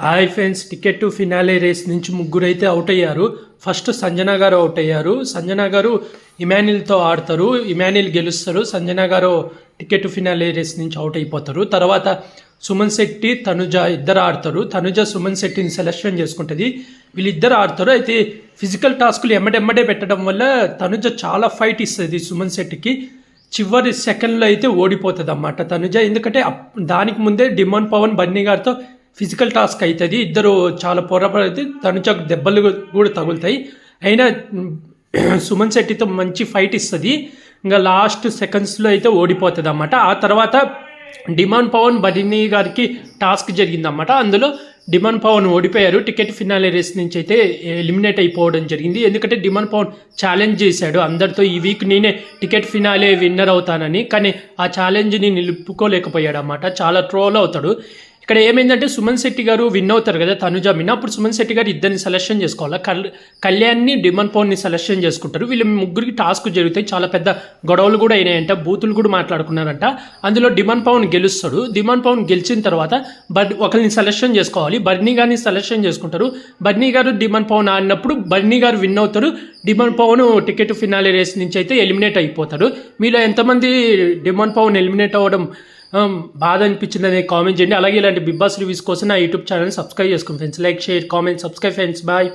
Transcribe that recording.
Hi friends, ticket to finale race నుంచి ముగ్గురు అయితే అవుట్ అయ్యారు. ఫస్ట్ సంజన గారు అవుట్ అయ్యారు. సంజన గారు ఇమాన్యుల్తో ఆడతారు, ఇమాన్యుల్ గెలుస్తారు. సంజన గారు టికెట్ టు ఫినాలే రేస్ నుంచి అవుట్ అయిపోతారు. తర్వాత సుమన్ శెట్టి, తనుజ ఇద్దరు ఆడతారు. తనుజ సుమన్ శెట్టిని సెలెక్షన్ చేసుకుంటుంది. వీళ్ళిద్దరు ఆడతారు. అయితే ఫిజికల్ టాస్కులు ఎమ్మడెమ్మడే పెట్టడం వల్ల తనుజ చాలా ఫైట్ ఇస్తుంది సుమన్ శెట్టికి. చివరి సెకండ్లో అయితే ఓడిపోతుంది అన్నమాట తనుజ. ఎందుకంటే దానికి ముందే డిమాండ్ పవన్ బన్నీ గారితో ఫిజికల్ టాస్క్ అవుతుంది. ఇద్దరు చాలా పొరపడితే తనుజకు దెబ్బలు కూడా తగులుతాయి. అయినా సుమన్ శెట్టితో మంచి ఫైట్ ఇస్తుంది. ఇంకా లాస్ట్ సెకండ్స్లో అయితే ఓడిపోతుంది అన్నమాట. ఆ తర్వాత డిమాండ్ పవన్ బన్నీ గారికి టాస్క్ జరిగిందన్నమాట. అందులో డిమాండ్ పవన్ ఓడిపోయారు. టికెట్ ఫినాలే రేస్ నుంచి అయితే ఎలిమినేట్ అయిపోవడం జరిగింది. ఎందుకంటే డిమాండ్ పవన్ ఛాలెంజ్ చేశాడు అందరితో, ఈ వీక్ నేనే టికెట్ ఫినాలే విన్నర్ అవుతానని. కానీ ఆ ఛాలెంజ్ని నిలుపుకోలేకపోయాడు అన్నమాట. చాలా ట్రోల్ అవుతాడు. ఇక్కడ ఏమైందంటే సుమన్ శెట్టి గారు విన్ అవుతారు కదా, తనుజ విన్. అప్పుడు సుమన్ శెట్టి గారు ఇద్దరిని సెలెక్షన్ చేసుకోవాలి. కళ్యాణ్ని, డిమాండ్ పవన్ని సెలెక్షన్ చేసుకుంటారు. వీళ్ళు ముగ్గురికి టాస్క్ జరుగుతాయి. చాలా పెద్ద గొడవలు కూడా అయినాయంట, బూతులు కూడా మాట్లాడుకున్నారంట. అందులో డిమాండ్ పవన్ గెలుస్తాడు. డిమాండ్ పవన్ గెలిచిన తర్వాత ఒకరిని సెలెక్షన్ చేసుకోవాలి. బర్నీ గారిని సెలెక్షన్ చేసుకుంటారు. బర్నీ గారు డిమాండ్ పవన్ ఆడినప్పుడు బర్నీ గారు విన్ అవుతారు. Demon Pavan ticket finale race నుంచి అయితే ఎలిమినేట్ అయిపోతాడు. మీలో ఎంతమంది డిమాండ్ పవన్ ఎలిమినేట్ అవ్వడం బాధ అనిపించిందని కామెంట్ చేయండి. అలాగే ఇలాంటి బిగ్ బాస్ రివ్యూస్ కోసం నా యూట్యూబ్ ఛానల్ సబ్స్క్రైబ్ చేసుకోండి friends. Like, share, comment, subscribe friends. Bye.